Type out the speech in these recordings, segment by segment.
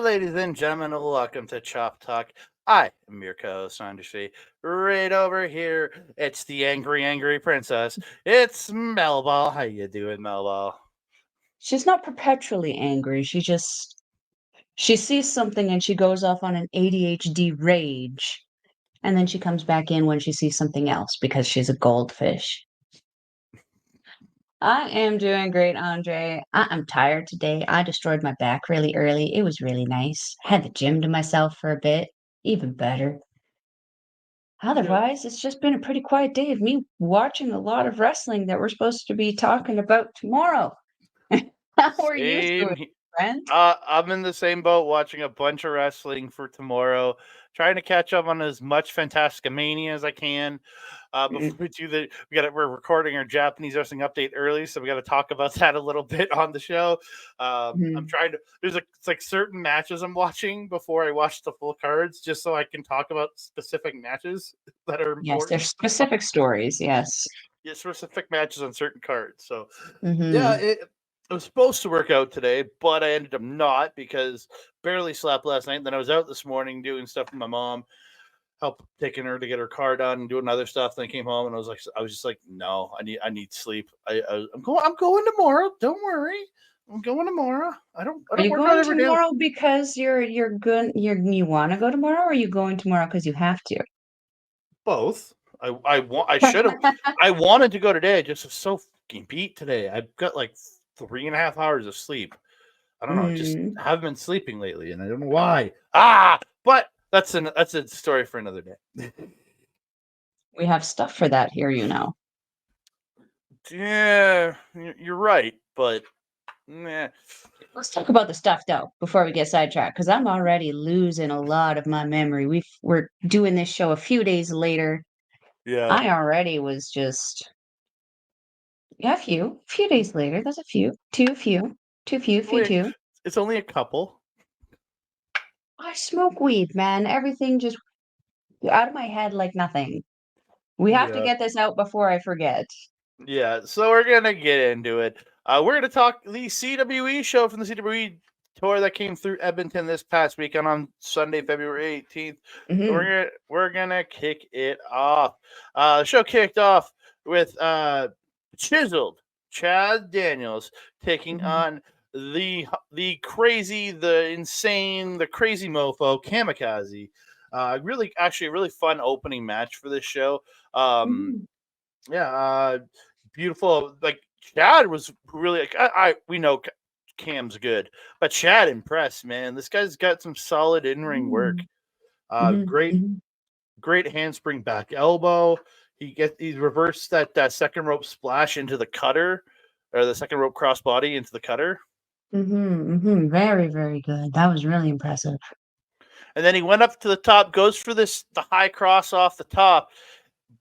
ladies and gentlemen, welcome to Chop Talk. I am your co-host, Andre. Right over here, it's the angry princess. It's Melball. How you doing, Melball? She's not perpetually angry. She sees something and she goes off on an ADHD rage. And then she comes back in when she sees something else because she's a goldfish. I am doing great, Andre. I'm tired today. I destroyed my back really early. It was really nice. Had the gym to myself for a bit. Even better. Yeah. Otherwise, it's just been a pretty quiet day of me watching a lot of wrestling that we're supposed to be talking about tomorrow. How are you Same. doing, friend? I'm in the same boat, watching a bunch of wrestling for tomorrow, trying to catch up on as much Fantasticamania as I can. Before we do we're recording our Japanese wrestling update early, so we got to talk about that a little bit on the show. I'm Mhm. trying to. It's like certain matches I'm watching before I watch the full cards, just so I can talk about specific matches that are Yes, important. there's specific stories, yes. Yeah, specific matches on certain cards. So yeah, Mhm. it was supposed to work out today, but I ended up not because barely slept last night. And then I was out this morning doing stuff with my mom, help taking her to get her car done and doing other stuff. Then I came home and I was just like, no, I need sleep. I'm going tomorrow. Don't worry, I'm going tomorrow. I Are don't you work out going every day. tomorrow because you're good you wanna go tomorrow, or are you going tomorrow because you have to? Both. I should have. I wanted to go today. I just was so fucking beat today. I've got like 3.5 hours of sleep. I don't know. Just Mm, haven't been sleeping lately, and I don't know why. But that's a story for another day. we have stuff for that here, you know. Yeah, you're right, but nah. Let's talk about the stuff, though, before we get sidetracked, because 'cause I'm already losing a lot of my memory. We're doing this show a few days later. Yeah. I already was just yeah, a few days later. That's a few. Few, Wait, two. it's only a couple. I smoke weed, man. Everything just out of my head like nothing. We have to Yeah. get this out before I forget. Yeah. So we're gonna get into it. We're gonna talk the CWE show from the CWE tour that came through Edmonton this past weekend on Sunday, February 18th. Mhm, We're gonna kick it off. The show kicked off with Chiseled Chad Daniels taking mhm, on the crazy, the insane, the crazy mofo Kamikaze. Really, actually, a really fun opening match for this show. Um, mhm. yeah, beautiful. Like Chad was really like we know Cam's good, but Chad impressed, man. This guy's got some solid in ring work. Mm. Mhm, Great mhm, great handspring back elbow. He reversed that second rope splash into the cutter, or the second rope crossbody into the cutter, mhm, mhm. Very, very good. That was really impressive. and then he went up to the top, goes for the high cross off the top,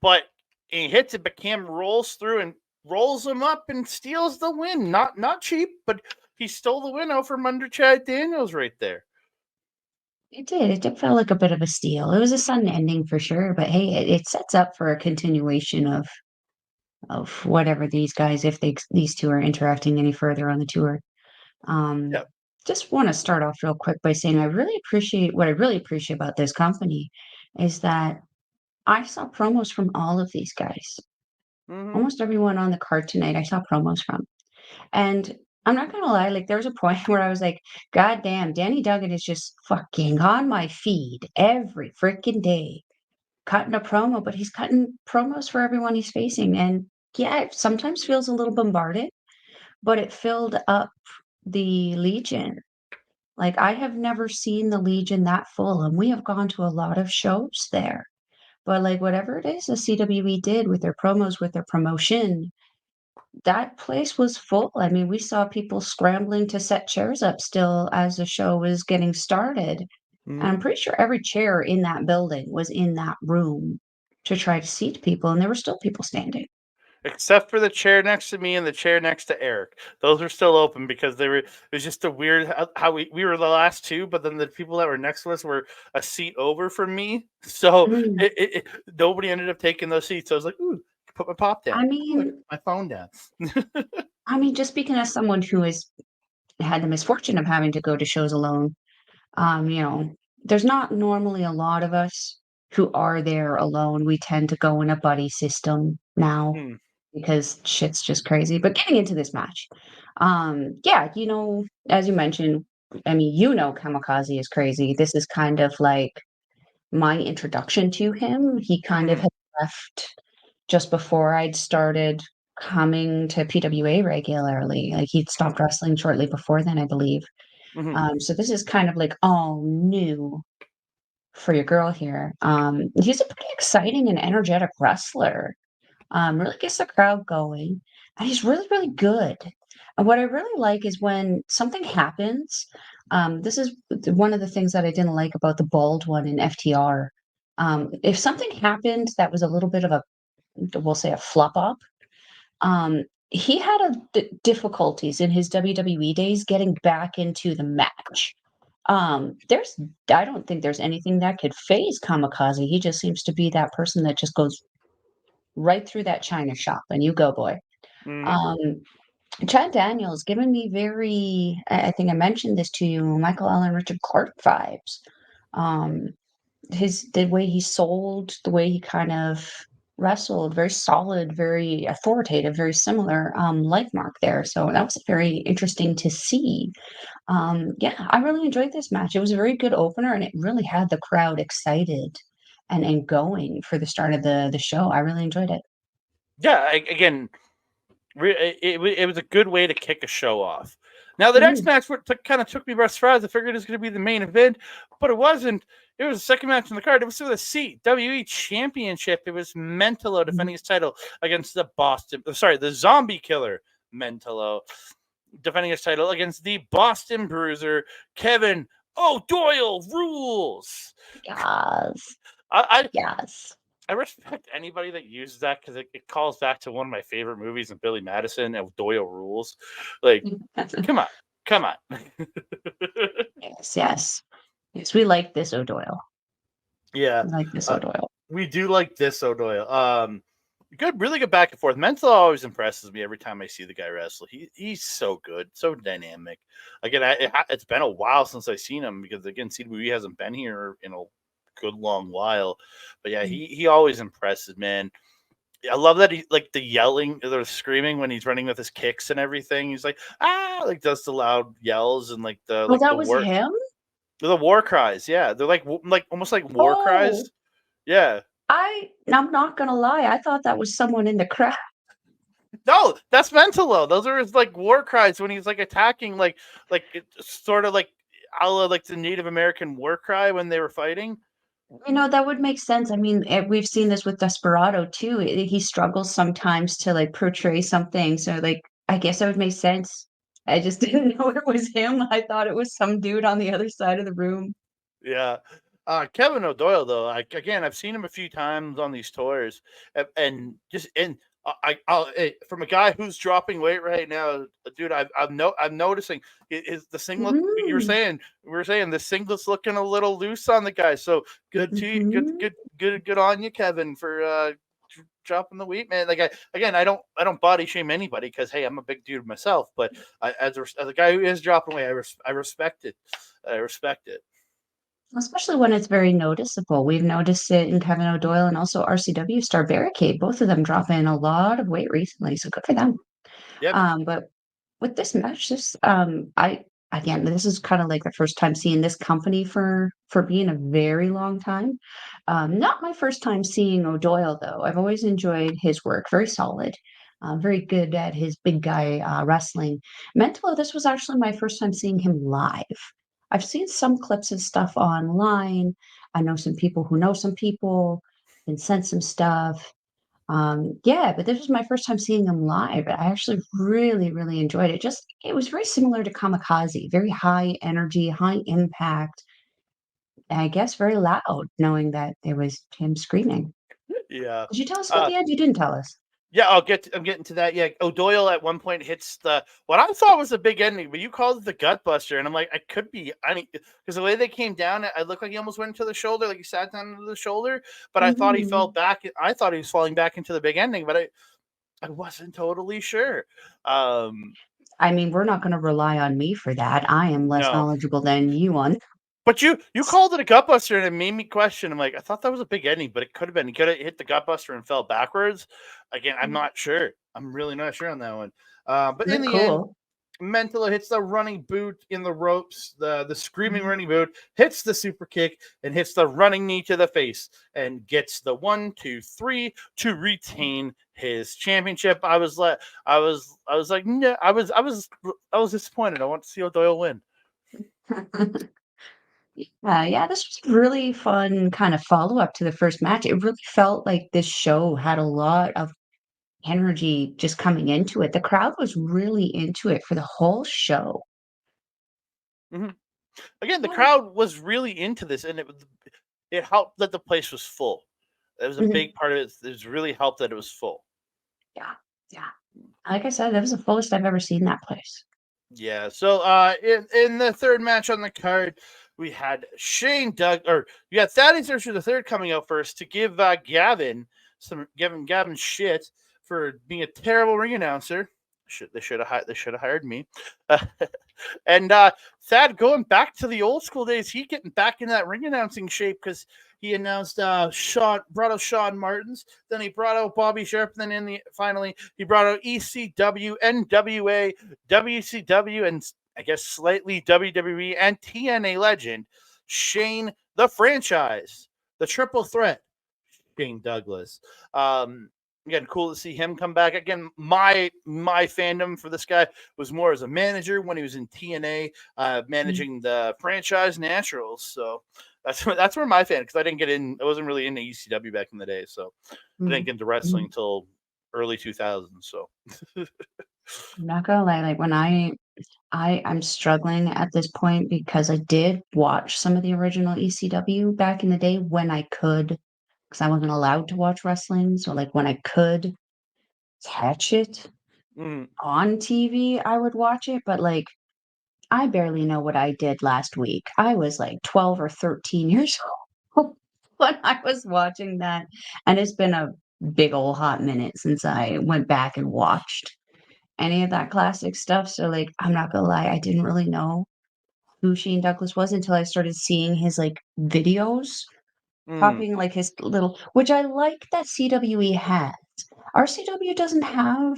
but he hits it, but Cam rolls through and rolls him up and steals the win. Not cheap, but he stole the win out from under Chad Daniels right there. It did. It did feel like a bit of a steal. It was a sudden ending for sure, but hey, it sets up for a continuation of whatever these guys, if these two are interacting any further on the tour. Um, Yeah. just want to start off real quick by saying I really appreciate about this company is that I saw promos from all of these guys. Mm-hmm. Almost everyone on the card tonight, I saw promos from. And I'm not gonna lie, like there was a point where I was like, God damn, Danny Duggan is just fucking on my feed every freaking day, cutting a promo, but he's cutting promos for everyone he's facing. And yeah, it sometimes feels a little bombarded, but it filled up the Legion. Like I have never seen the Legion that full, and we have gone to a lot of shows there. But like whatever it is the CWE did with their promos, with their promotion, that place was full. I mean, we saw people scrambling to set chairs up still as the show was getting started. And I'm Mm-hmm. pretty sure every chair in that building was in that room to try to seat people, and there were still people standing. Except for the chair next to me and the chair next to Eric. Those were still open because they were. It was just a weird how we were the last two, but then the people that were next to us were a seat over from me. So Mhm. nobody ended up taking those seats. So I was like, ooh, put my pop down, I put mean, my phone down. just speaking as someone who has had the misfortune of having to go to shows alone, You know, there's not normally a lot of us who are there alone. We tend to go in a buddy system now Mm, because shit's just crazy. But getting into this match, yeah, as you mentioned, I mean, Kamikaze is crazy. This is kind of like my introduction to him. He kind of mhm, had left just before I'd started coming to PWA regularly. Like he'd mhm, stopped wrestling shortly before then, I believe. mhm, So this is kind of like all new for your girl here. He's a pretty exciting and energetic wrestler. Really gets the crowd going, and he's really, really good. And what I really like is when something happens. This is one of the things that I didn't like about the bald one in FTR. If something happened that was a little bit of a, we'll say, a flop up, he had difficulties in his WWE days getting back into the match. There's I don't think there's anything that could phase Kamikaze. He just seems to be that person that just goes right through that china shop and you go, boy. mhm. Um, Chad Daniel's given me very, I think I mentioned this to you, Michael Allen Richard Clarke vibes. Um, the way he sold, the way he kind of wrestled, very solid, very authoritative, very similar life mark there. So that was very interesting to see. Yeah, I really enjoyed this match. It was a very good opener, and it really had the crowd excited and going for the start of the show. I really enjoyed it. Yeah, again, it was a good way to kick a show off. Now the next Mhm. match kind of took me by surprise. I figured it was going to be the main event, but it wasn't. It was the second match on the card. It was for the CWE Championship. It was Mentallo defending his title against the Zombie Killer Mentallo defending his title against the Boston Bruiser Kevin O'Doyle rules. Yes, I, yes. I respect anybody that uses that because it calls back to one of my favorite movies of Billy Madison and Doyle Rules. Like, come on, come on. Yes, yes. Yes, we like this O'Doyle. Yeah, We like this uh, O'Doyle. we do like this O'Doyle. Really good back and forth. Mental always impresses me every time I see the guy wrestle. He's so good, so dynamic. Again, it's been a while since I've seen him because again, CWE hasn't been here in a good long while. But yeah, Mm. he always impresses, man. I love that he like the yelling, the screaming when he's running with his kicks and everything. He's like like does the loud yells and Oh, that was him? the war cries. Yeah, they're like almost like war Oh, cries. Yeah. I'm not gonna lie, I thought that was someone in the crowd. No, that's Mentalo. Those are his like war cries when he's like attacking, sort of like a la like the Native American war cry when they were fighting. That would make sense. I mean, we've seen this with Desperado too. He struggles sometimes to like portray something. So like, I guess that would make sense. I just didn't know it was him. I thought it was some dude on the other side of the room. Yeah. Kevin O'Doyle, though, again, I've seen him a few times on these tours, and just and from a guy who's dropping weight right now, dude, I'm noticing is the singlet. Mhm, We were saying the singlet's looking a little loose on the guy. So good to you, mhm. good on you, Kevin, for dropping the weight, man. Like I don't body shame anybody because hey, I'm a big dude myself, but as a guy who is dropping weight, I respect it. I respect it. Especially when it's very noticeable. We've noticed it in Kevin O'Doyle and also RCW Star Barricade. Both of them drop in a lot of weight recently, so good for them. Yep. But with this match, I again, this is kind of like the first time seeing this company for being a very long time. Not my first time seeing O'Doyle though. I've always enjoyed his work. Very solid. Very good at his big guy wrestling. Mentalo, this was actually my first time seeing him live. I've seen some clips and stuff online. I know some people who know some people and sent some stuff. Yeah, but this was my first time seeing him live. I actually really, really enjoyed it. Just it was very similar to Kamikaze, very high energy, high impact, and I guess very loud, knowing that there was him screaming. Yeah. Did you tell us about Uh, the end? You didn't tell us. yeah, I'm getting to that. Yeah, O'Doyle at one point hits the what I thought was a big ending, but you called it the gut buster, and I'm like, I could be, I mean, because the way they came down, I looked like he almost went into the shoulder, like he sat down into the shoulder, but I thought he fell Mhm. back. I thought he was falling back into the big ending, but I wasn't totally sure. Um, I mean, we're not going to rely on me for that. I am less no, knowledgeable than you on. But you called it a gutbuster, and it made me question. I'm like, I thought that was a big ending, but it could have been. He could have hit the gutbuster and fell backwards. Again, I'm not sure. I'm really not sure on that one. But in Look the end, cool. Mentallo hits the running boot in the ropes, the screaming running boot, hits the super kick, and hits the running knee to the face, and gets the 1, 2, 3 to retain his championship. I was like, no, I was disappointed. I want to see Doyle win. Yeah, this was really fun kind of follow-up to the first match. It really felt like this show had a lot of energy just coming into it. The crowd was really into it for the whole show. Mm-hmm. Again, the Yeah. crowd was really into this, and it helped that the place was full. That was a Mhm. big part of it. It really helped that it was full. Yeah, yeah. Like I said, that was the fullest I've ever seen that place. Yeah. So in the third match on the card, we had Shane Doug or you got Thaddeus Archer the third coming out first to give Gavin shit for being a terrible ring announcer. They should have hired me. And Thad going back to the old school days, he getting back in that ring announcing shape because he announced brought out Shaun Martens, then he brought out Bobby Sharp, then finally he brought out ECW, NWA, WCW, and I guess slightly WWE and TNA legend Shane the franchise, the triple threat, Shane Douglas. Again, cool to see him come back. Again, my fandom for this guy was more as a manager when he was in TNA, Mm, managing the franchise Naturals. So that's where my fan because I didn't get in. I wasn't really into ECW back in the day, so I didn't mm, get into wrestling mm. until early 2000s. So I'm not gonna lie, like when I'm struggling at this point because I did watch some of the original ECW back in the day when I could, because I wasn't allowed to watch wrestling. So like when I could catch it mm, on TV, I would watch it. But like I barely know what I did last week. I was like 12 or 13 years old when I was watching that. And it's been a big old hot minute since I went back and watched any of that classic stuff. So like I'm not gonna lie, I didn't really know who Shane Douglas was until I started seeing his like videos mm. popping like his little, which I like that CWE has. RCW doesn't have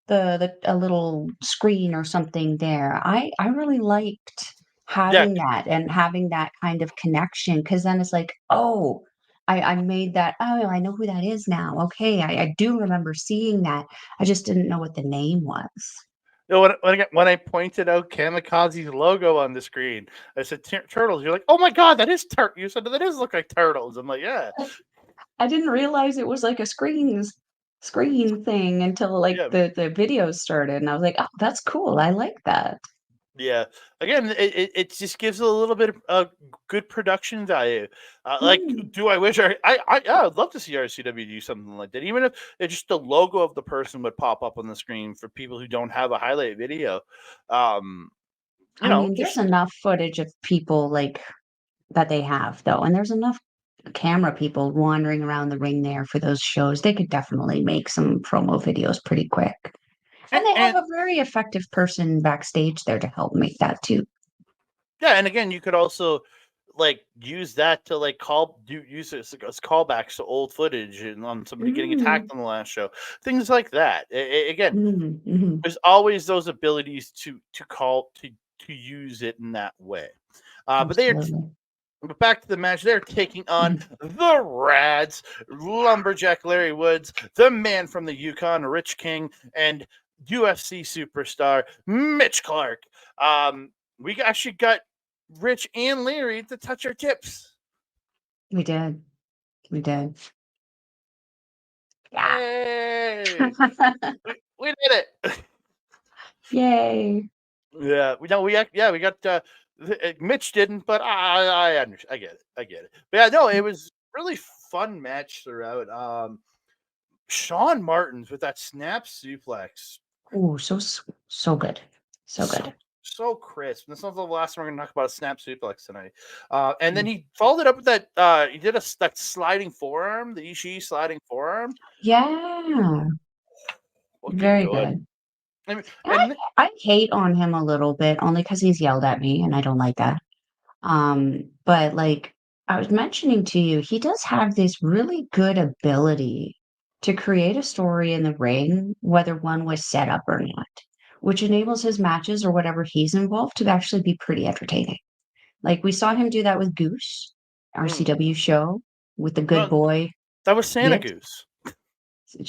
the a little screen or something there. I really liked Yeah. having that and having that kind of connection because then it's like, oh, I made that. Oh, I know who that is now. Okay, I do remember seeing that. I just didn't know what the name was. No, when I pointed out Kamikaze's logo on the screen, I said turtles. You're like, oh my god, that is You said that does look like turtles. I'm like, yeah, I didn't realize it was like a screen thing until like yeah. the videos started, and I was like, oh, that's cool. I like that. Yeah. Again, it just gives a little bit of good production value. Like, Mm, do I wish yeah, I'd love to see RCW do something like that, even if it's just the logo of the person would pop up on the screen for people who don't have a highlight video. Um, I mean, there's just enough footage of people like that they have though, and there's enough camera people wandering around the ring there for those shows. They could definitely make some promo videos pretty quick. And they have and a very effective person backstage there to help make that too. yeah, and again, you could also like use that to like use it as callbacks to old footage and on somebody getting attacked Mm, on the last show, things like that. Again, mhm, mhm. there's always those abilities to use it in that way. But Absolutely. but back to the match. They're taking on Mhm. the Radz, Lumberjack Larry Woods, the man from the Yukon, Rich King, and UFC superstar Mitch Clarke. We actually got Rich and Larry to touch our tips. We did. We did. Yeah. Yay! We did it. Yay. Yeah, we know we got Mitch didn't, but I get it. I get it. But yeah, no, it was really fun match throughout. Shaun Martens with that snap suplex. Oh, so good. So So good. so crisp. That's not the last time we're gonna talk about a snap suplex tonight. And then Mm. he followed it up with that he did that sliding forearm, the Ishii sliding forearm. Yeah, Looking very good. good. I mean, I and I hate on him a little bit only because he's yelled at me, and I don't like that. But like I was mentioning to you, he does have this really good ability to create a story in the ring, whether one was set up or not, which enables his matches or whatever he's involved to actually be pretty entertaining. Like we saw him do that with Goose, our Mm. CW show, with the good No, boy that was Santa bit. Goose.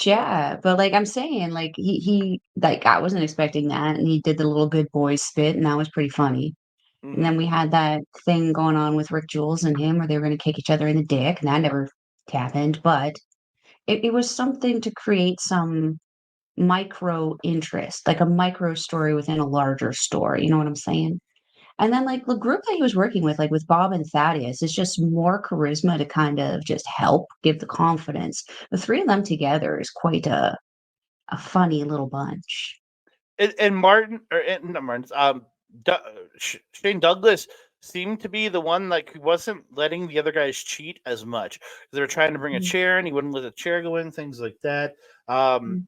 Yeah, but like I'm saying, like he like I wasn't expecting that, and he did the little good boy spit, and that was pretty funny. And Hmm. then we had that thing going on with Rick Jules and him where they were gonna kick each other in the dick, and that never happened, but it was something to create some micro interest, like a micro story within a larger story, you know what I'm saying? And then, like, the group that he was working with, like, with Bob and Thaddeus, is just more charisma to kind of just help give the confidence. The 3 of them together is quite a funny little bunch. And Martin or not Martin's, Shane Douglas seemed to be the one like who wasn't letting the other guys cheat as much. They were trying to bring a Mm, chair, and he wouldn't let the chair go in, things like that. Um, mm,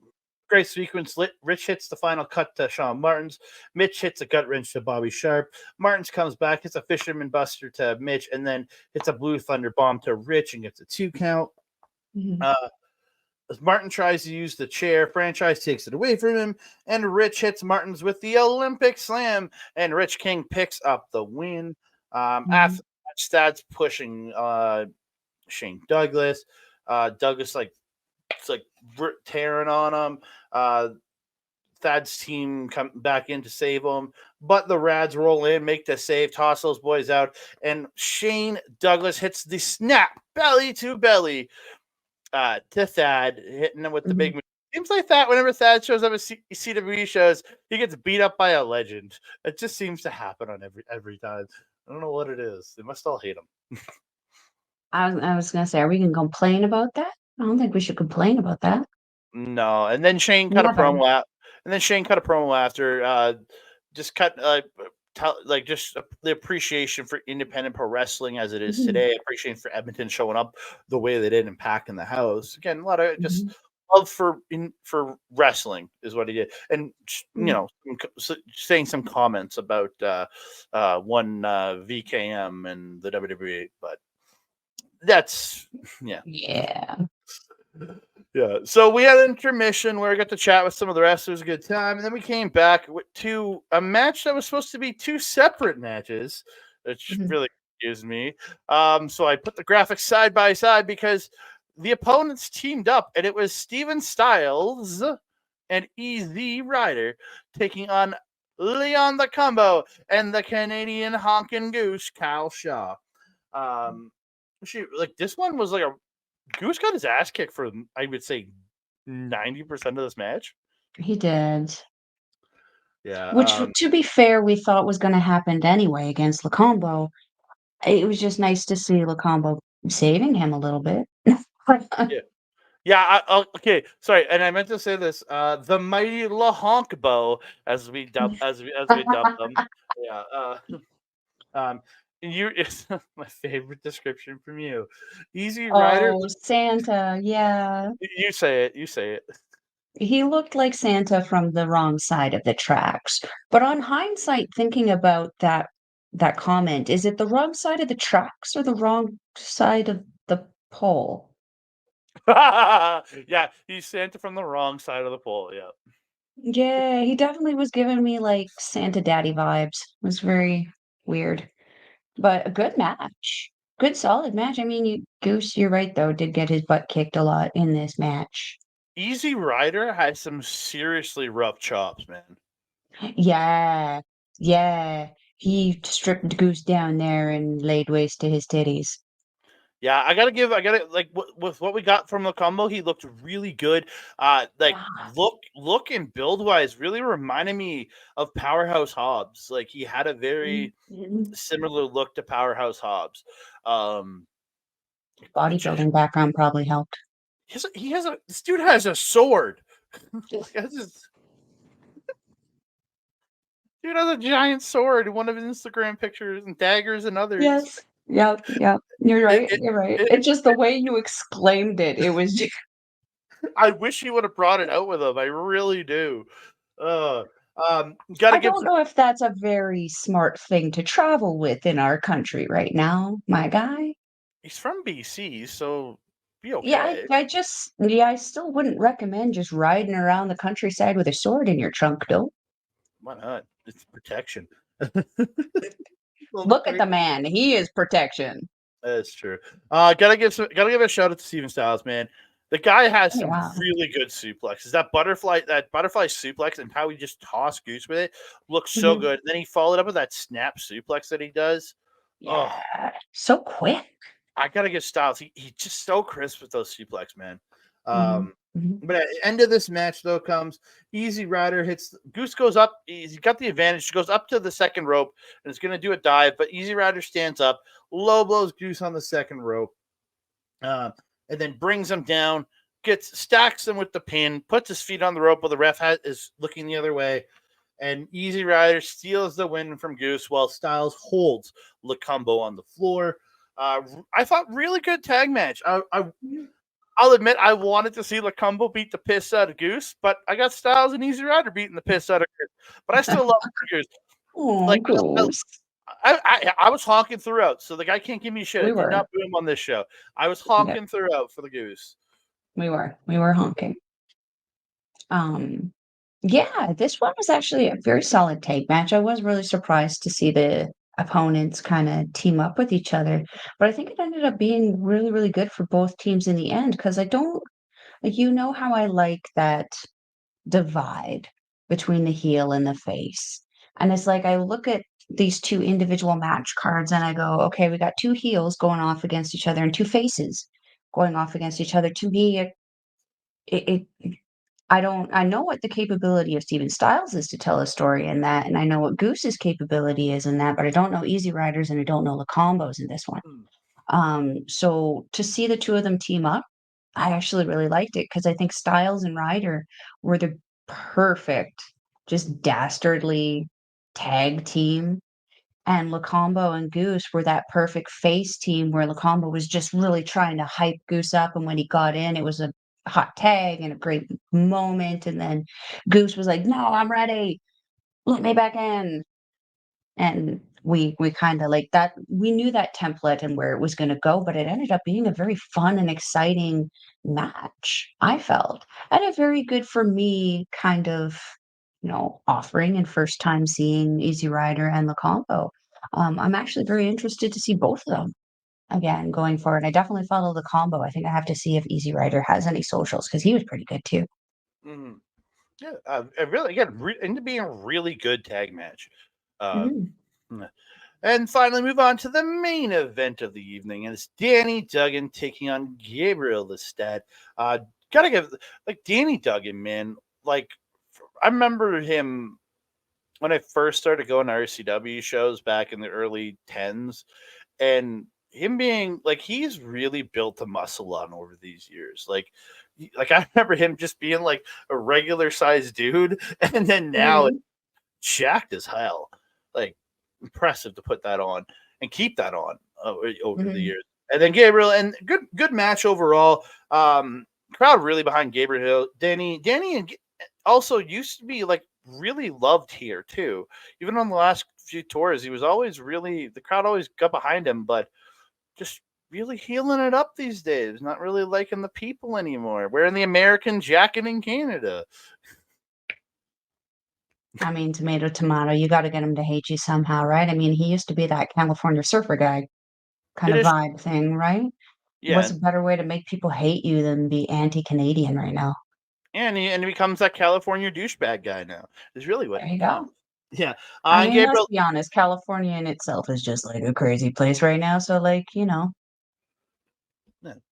Great sequence. Rich hits the final cut to Shaun Martens. Mitch hits a gut wrench to Bobby Sharp. Martens comes back, hits a fisherman buster to Mitch, and then hits a blue thunder bomb to Rich and gets a 2 count. mhm, Uh, as Martin tries to use the chair, Franchise takes it away from him, and Rich hits Martins with the Olympic slam, and Rich King picks up the win. mhm, After Stats pushing Shane Douglas. Douglas like it's like tearing on him. Thad's team come back in to save him, but the Radz roll in, make the save, toss those boys out, and Shane Douglas hits the snap belly to belly to Thad, hitting him with the mhm. big move. Seems like that whenever Thad shows up at CWE shows, he gets beat up by a legend. It just seems to happen on every time. I don't know what it is. They must all hate him. I was gonna say, are we gonna complain about that? I don't think we should complain about that. No, and then Shane cut a Never. promo out, and then Shane cut a promo after, just cut like just the appreciation for independent pro wrestling as it is Mhm, today. Appreciation for Edmonton showing up the way they did and packing the house again. A lot of just mhm, love for wrestling is what he did, and mm. saying some comments about one VKM and the WWE, but that's yeah. Yeah. Yeah. So we had an intermission where I got to chat with some of the wrestlers, a good time, and then we came back to a match that was supposed to be two separate matches, which Mhm. really confused me. So I put the graphics side by side because the opponents teamed up, and it was Steven Styles and Easy Rider taking on Leon the Combo and the Canadian honkin' goose Kyle Shaw. Um, like this one was like a Goose got his ass kicked for, I would say, 90% of this match. He did. Yeah. Which, to be fair, we thought was gonna happen anyway against Lokombo. It was just nice to see Lokombo saving him a little bit. Yeah. Yeah. Okay. Sorry. And I meant to say this. The mighty La Honk Bow, as we dub them. Yeah. Um, and you it's my favorite description from you. Easy Rider. Oh, Santa, yeah. You say it. You say it. He looked like Santa from the wrong side of the tracks. But on hindsight, thinking about that comment, is it the wrong side of the tracks or the wrong side of the pole? Yeah. He's Santa from the wrong side of the pole. Yeah. Yeah, he definitely was giving me, like, Santa daddy vibes. It was very weird, but a good match. Good solid match. I mean, Goose, you're right, though, did get his butt kicked a lot in this match. Easy Rider has some seriously rough chops, man. Yeah, yeah. He stripped Goose down there and laid waste to his titties. Yeah, I gotta like with what we got from the combo, he looked really good. Like Yeah. look and build wise, really reminded me of Powerhouse Hobbs. Like he had a very Mhm. similar look to Powerhouse Hobbs. Um, j- Bodybuilding background probably helped. this dude has a sword. Like, dude has a giant sword in one of his Instagram pictures and daggers and others. Yes. Yep, yep. You're It, right, it, you're right. it, It's just the way you exclaimed it, it was I wish he would have brought it out with him. I really do. Uh, Gotta I give don't know if that's a very smart thing to travel with in our country right now, my guy. he's from BC, so be Yeah, okay. I still wouldn't recommend just riding around the countryside with a sword in your trunk, though. Why not? It's protection. Only Look at thing. the man. He is protection. That's true. Gotta give a shout out to Steven Styles, man. The guy has Oh, some yeah. really good suplexes. That butterfly suplex and how he just tossed Goose with it looks so Mhm. good. Then he followed up with that snap suplex that he does. Oh, Yeah. So quick. I gotta give Styles. He's just so crisp with those suplex, man. Mhm, Um, mhm. but at the end of this match, though, comes Easy Rider hits Goose goes up. He's got the advantage. He goes up to the second rope and is going to do a dive, but Easy Rider stands up, low blows Goose on the second rope, uh, and then brings him down. Stacks him with the pin, puts his feet on the rope while the is looking the other way, and Easy Rider steals the win from Goose while Styles holds Lokombo on the floor. I thought really good tag match. Mhm. I'll admit I wanted to see Lokombo beat the piss out of Goose, but I got Styles and Easy Rider beating the piss out of Goose. But I still love Goose. Oh, Like Goose. I was honking throughout, so the guy can't give me shit. I We did not were. boo him on this show. I was Yeah, honking throughout for the Goose. we were. We were honking. Um, yeah, this one was actually a very solid tag match. I was really surprised to see the opponents kind of team up with each other, but I think it ended up being really, really good for both teams in the end because I don't, like, you know how I like that divide between the heel and the face. And it's like I look at these two individual match cards and I go, okay, we got two heels going off against each other and two faces going off against each other. To me, it I know what the capability of Steven Styles is to tell a story in that, and I know what Goose's capability is in that, but I don't know Easy Riders and I don't know the combos in this one. Mm, So to see the two of them team up, I actually really liked it because I think Styles and Ryder were the perfect, just dastardly tag team. And Lokombo and Goose were that perfect face team where Lokombo was just really trying to hype Goose up. And when he got in, it was a hot tag and a great moment. And then Goose was like, no, I'm ready. Let me back in. And we kinda like that we knew that template and where it was gonna go, but it ended up being a very fun and exciting match, I felt, and a very good for me kind of, offering and first time seeing Easy Rider and the combo. I'm actually very interested to see both of them again going forward. I definitely follow the combo. I think I have to see if Easy Rider has any socials because he was pretty good too. mhm. Yeah, it really again ended up being a really good tag match. Um, Mhm. and finally, move on to the main event of the evening, and it's Danny Duggan taking on Gabriel Lestat. Uh, gotta give Danny Duggan, man. Like I remember him when I first started going to RCW shows back in the early tens, and him being like he's really built the muscle on over these years. Like I remember him just being like a regular sized dude, and then now Mhm. jacked as hell. Like impressive to put that on and keep that on over the Mhm. years. And then Gabriel and good match overall. Crowd really behind Gabriel. Danny and also used to be like really loved here too. Even on the last few tours, he was always really the crowd always got behind him, but just really healing it up these days. Not really liking the people anymore. Wearing the American jacket in Canada. I mean, tomato, tomato, you gotta get him to hate you somehow, right? I mean, he used to be that California surfer guy kind It of is, vibe thing, right? What's yeah, a better way to make people hate you than be anti-Canadian right now? and he becomes that California douchebag guy now. Is really what There he you becomes. go. Yeah, I and mean, let's Gabriel. be honest, California in itself is just like a crazy place right now. So,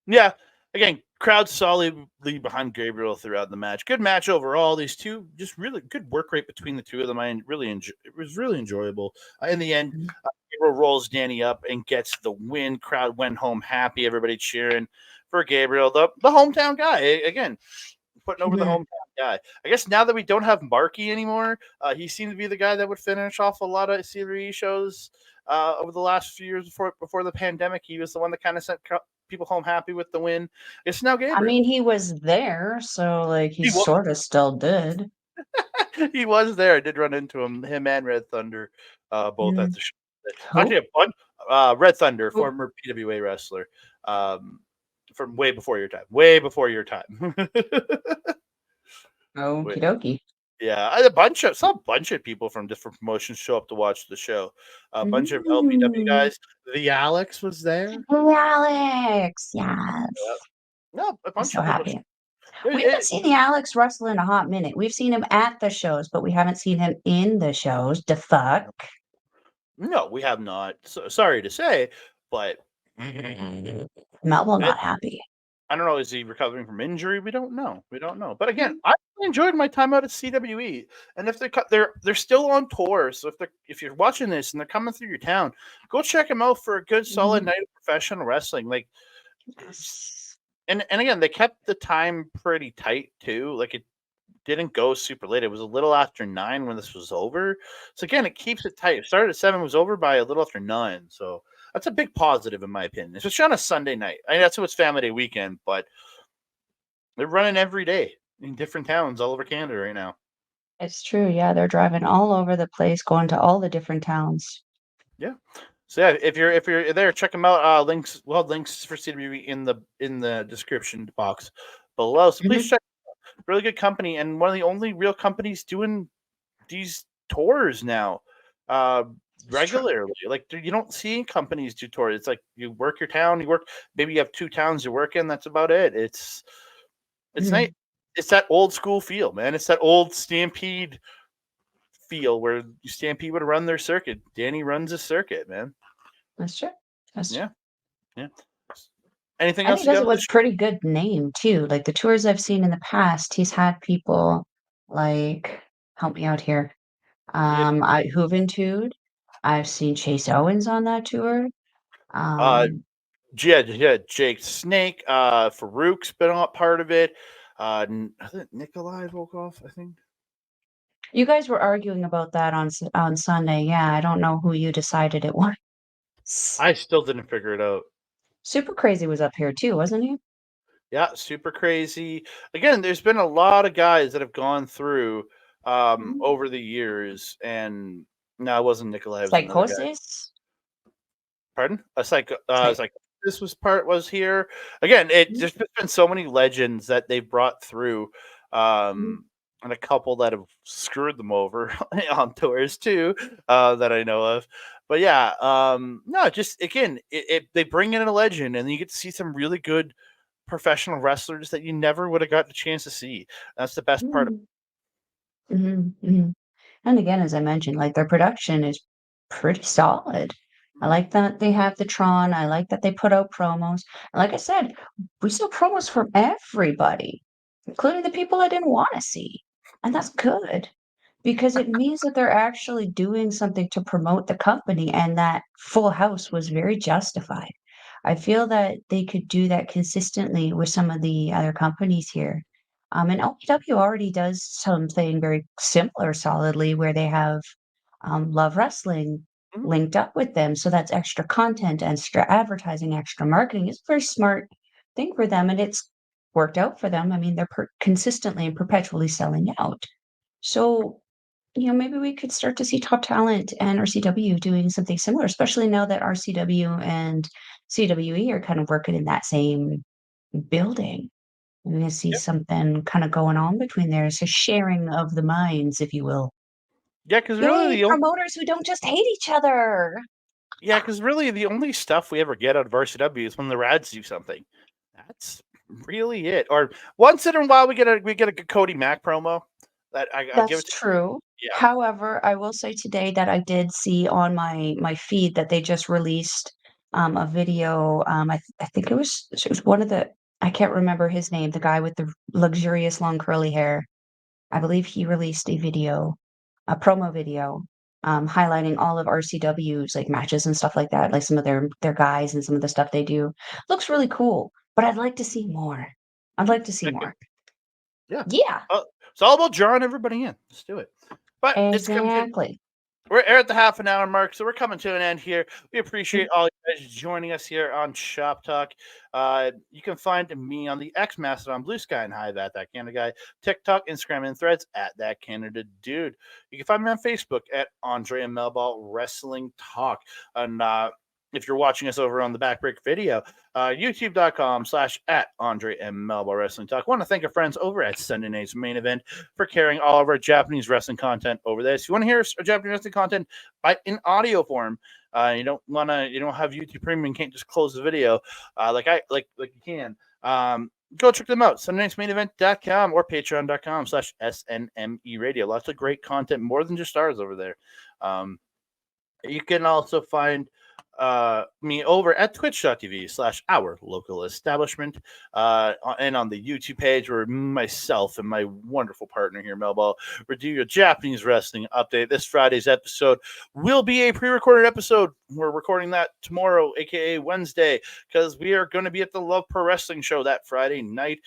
Yeah, again, crowd solidly behind Gabriel throughout the match. Good match overall. These two just really good work rate between the two of them. I really it was really enjoyable. In the end, Mhm. Gabriel rolls Danny up and gets the win. Crowd went home happy. Everybody cheering for Gabriel, the hometown guy. Again, putting over the Mhm. hometown guy. I guess now that we don't have Marky anymore, he seemed to be the guy that would finish off a lot of CWE shows over the last few years before the pandemic. He was the one that kind of sent people home happy with the win. It's now I mean, Gabriel. he was there, so like he He was. sort of still did. He was there. I did run into him and Red Thunder, both at Mm. the show. Who? Actually, a bunch, Red Thunder, Who? former PWA wrestler, um, from way before your time. Way before your time. Okie Wait, dokie. yeah, I had saw a bunch of people from different promotions show up to watch the show. A bunch of LPW Mm. guys. The Alex was there. Alex, Yeah. yes. No, a I'm bunch so of people. happy. We haven't It, seen the Alex wrestle in a hot minute. We've seen him at the shows, but we haven't seen him in the shows. The fuck? no, we have not. So, sorry to say, but Melville it, not happy. I don't know. Is he recovering from injury? We don't know. We don't know. But again, Mhm. I really enjoyed my time out at CWE. And if they're still on tour, so if you're watching this and they're coming through your town, go check them out for a good solid Mhm. night of professional wrestling. Like, it's, Yes. and again, they kept the time pretty tight too. Like it didn't go super late. It was a little after 9 when this was over. So again, it keeps it tight. It started at 7, was over by a little after 9. So that's a big positive in my opinion, especially on a Sunday night. I mean, that's what's Family Day weekend, but they're running every day in different towns all over Canada right now. It's true. Yeah, they're driving all over the place, going to all the different towns. Yeah. So yeah, if you're there, check them out. Links, we'll have links for CWE in the description box below. So please Mhm. check. Really good company and one of the only real companies doing these tours now, uh, It's true. regularly. Like you don't see companies do tours. It's like you work your town, you work. Maybe you have 2 towns you work in. That's about it. It's nice. Mhm. It's that old school feel, man. It's that old Stampede feel where Stampede would run their circuit. Danny runs a circuit, man. That's true. That's true. Yeah, yeah. Anything And else he you does got it with with this? pretty good name too. Like the tours I've seen in the past, he's had people like help me out here. He had Juventude. I've seen Chase Owens on that tour. uh, Um, yeah, Jake Snake. Farouk's been on part of it. I think Nikolai Volkov. I think. you guys were arguing about that on Sunday. Yeah, I don't know who you decided it was. I still didn't figure it out. Super Crazy was up here too, wasn't he? Yeah, super crazy. Again, there's been a lot of guys that have gone through Mhm. over the years, and no, it wasn't Nikolai. It was another guy. Psychosis? Pardon? Psych This was here again. It Mhm, There's been so many legends that they've brought through, mhm. and a couple that have screwed them over on tours too, that I know of. But yeah, no, just again, they bring in a legend, and you get to see some really good professional wrestlers that you never would have gotten a chance to see. That's the best part. Mhm, mhm, mhm. And again, as I mentioned, like their production is pretty solid. I like that they have the Tron. I like that they put out promos. And like I said, we saw promos from everybody, including the people I didn't want to see. And that's good because it means that they're actually doing something to promote the company, and that Full House was very justified. I feel that they could do that consistently with some of the other companies here. And OPW already does something very similar solidly where they have Love Wrestling Mhm. linked up with them. So that's extra content, extra advertising, extra marketing. It's a very smart thing for them, and it's worked out for them. I mean, they're consistently and perpetually selling out. So, maybe we could start to see Top Talent and RCW doing something similar, especially now that RCW and CWE are kind of working in that same building. We're gonna see Yeah, something kinda going on between there. It's a sharing of the minds, if you will. yeah, because really Yay, promoters who don't just hate each other. the only stuff we ever get out of RCW is when the Rads do something. That's really it. Or once in a while we get a good Cody Mack promo. I'll give That's it to true. yeah. However, I will say today that I did see on my feed that they just released, a video, I think it was one of the I can't remember his name, the guy with the luxurious long curly hair. I believe he released a promo video, highlighting all of RCW's, like, matches and stuff like that, like, some of their guys and some of the stuff they do. Looks really cool, but I'd like to see more. I'd like to see Okay. more. Yeah. Yeah, It's all about drawing everybody in. Let's do it. But it's come to exactly. We're at the half an hour mark, so we're coming to an end here. We appreciate all you guys joining us here on Shop Talk. You can find me on the X Mastodon, Blue Sky, and Hive at That Canada Guy, TikTok, Instagram, and Threads at That Canada Dude. You can find me on Facebook at Andre Melball Wrestling Talk. And if you're watching us over on the Backbreak video, youtube.com/at Andre M. Melball Wrestling Talk. I want to thank our friends over at Sunday Night's Main Event for carrying all of our Japanese wrestling content over there. So if you want to hear our Japanese wrestling content in audio form, you don't have YouTube Premium, can't just close the video like you can. Go check them out. SundayNightsMainEvent.com or patreon.com/SNME Radio. Lots of great content, more than just ours over there. You can also find me over at twitch.tv/our local establishment and on the YouTube page where myself and my wonderful partner here, Melball, will do your Japanese wrestling update. This Friday's episode will be a pre-recorded episode. We're recording that tomorrow, aka Wednesday, because we are going to be at the Love Pro Wrestling show that Friday night.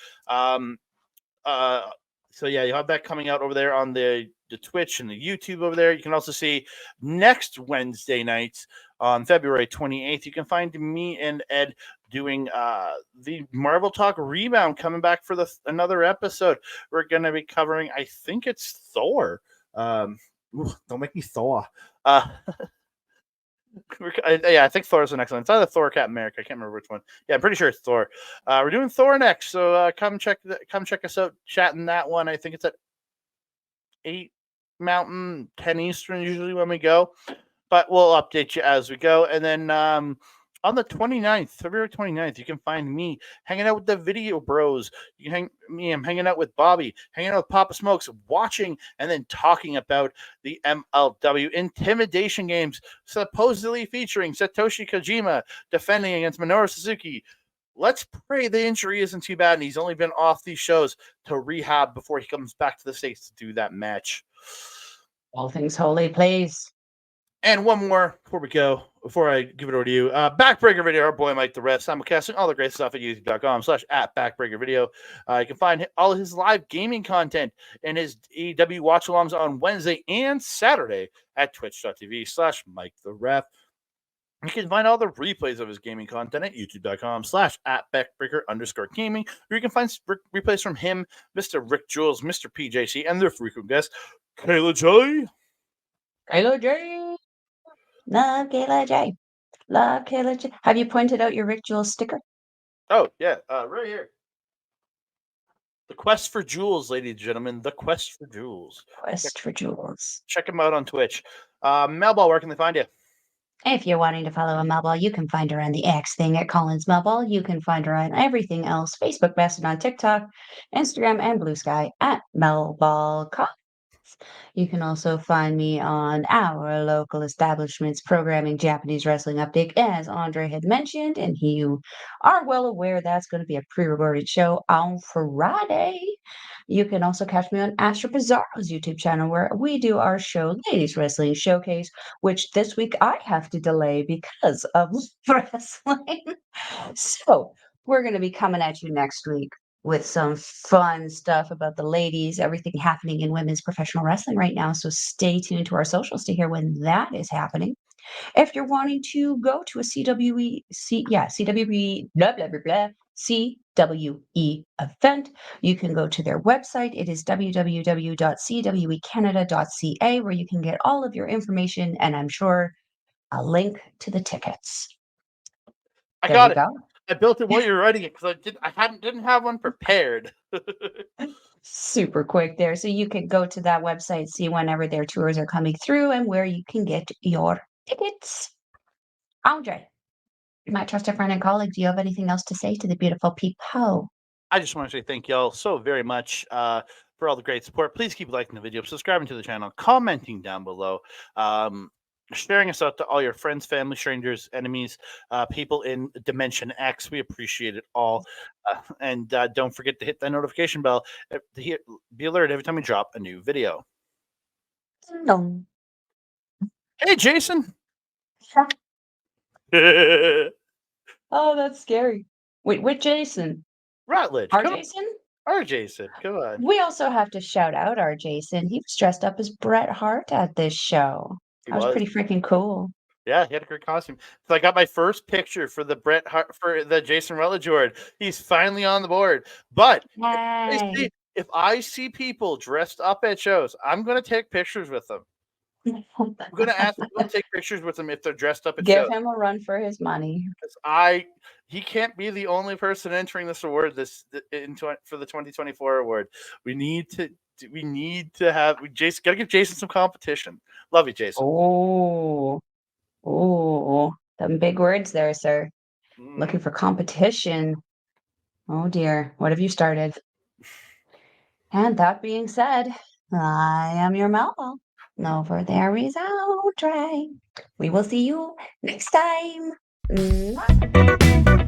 So yeah, you'll have that coming out over there on the Twitch and the YouTube over there. You can also see next Wednesday night on February 28th. You can find me and Ed doing the Marvel Talk Rebound, coming back for another episode. We're going to be covering, I think it's Thor. Don't make me Thor. I think Thor's the next one. It's either Thor or Captain America. I can't remember which one. Yeah, I'm pretty sure it's Thor. We're doing Thor next, so come check us out. Chatting that one. I think it's at 8 Mountain, 10 Eastern usually when we go. But we'll update you as we go. And then on the 29th, February 29th, you can find me hanging out with the Video Bros. I'm hanging out with Bobby, hanging out with Papa Smokes, watching and then talking about the MLW Intimidation Games, supposedly featuring Satoshi Kojima defending against Minoru Suzuki. Let's pray the injury isn't too bad and he's only been off these shows to rehab before he comes back to the States to do that match. All things holy, please. And one more before I give it over to you. Backbreaker Video, our boy Mike the Ref, simulcasting all the great stuff at youtube.com/at Backbreaker Video. You can find all of his live gaming content and his AEW watch alongs on Wednesday and Saturday at twitch.tv/Mike the Ref. You can find all the replays of his gaming content at youtube.com/at Backbreaker_gaming, where you can find replays from him, Mr. Rick Jules, Mr. PJC, and their frequent guest, Kayla J. Kayla J. Love Kayla J. Love Kayla J. Have you pointed out your Rick Jules sticker? Oh, yeah, right here. The Quest for Jewels, ladies and gentlemen. The Quest for Jewels. Quest for Jewels. Check him out on Twitch. Melball, where can they find you? If you're wanting to follow a Melball, you can find her on the X thing at Collins Melball. You can find her on everything else, Facebook, Mastodon, TikTok, Instagram, and Blue Sky at Melball Collins. You can also find me on our local establishment's programming Japanese wrestling update, as Andre had mentioned, and you are well aware that's going to be a pre-recorded show on Friday. You can also catch me on Astro Bizarro's YouTube channel, where we do our show, Ladies Wrestling Showcase, which this week I have to delay because of wrestling. So we're going to be coming at you next week with some fun stuff about the ladies, everything happening in women's professional wrestling right now. So stay tuned to our socials to hear when that is happening. If you're wanting to go to a CWE, blah, blah, blah, blah, CWE event, you can go to their website. It is www.cwecanada.ca, where you can get all of your information and I'm sure a link to the tickets. I got it. I built it while you were writing it because I didn't have one prepared. Super quick there. So you can go to that website, see whenever their tours are coming through and where you can get your tickets. Andre, my trusted friend and colleague, do you have anything else to say to the beautiful people? I just want to say thank y'all so very much for all the great support. Please keep liking the video, subscribing to the channel, commenting down below, sharing us out to all your friends, family, strangers, enemies, people in Dimension X. We appreciate it all. And don't forget to hit that notification bell to be alerted every time we drop a new video. No. Hey, Jason. Oh, that's scary. Wait, with Jason? Rutledge. Our Jason? Our Jason. Come on. We also have to shout out our Jason. He was dressed up as Bret Hart at this show. He That was was. pretty freaking cool. Yeah, he had a great costume. So I got my first picture for the Bret Hart for the Jason Rutledge award. He's finally on the board. But Yay. if I see people dressed up at shows, I'm gonna take pictures with them. I'm gonna ask people to take pictures with them if they're dressed up at Give shows. him a run for his money. He can't be the only person entering this award for the 2024 award. We need to have Jason. Gotta give Jason some competition. Love you, Jason. Oh, them big words there, sir. Mm-hmm. Looking for competition. Oh dear, what have you started? And that being said, I am your Melball. Over there is Andre. We will see you next time. Mwah.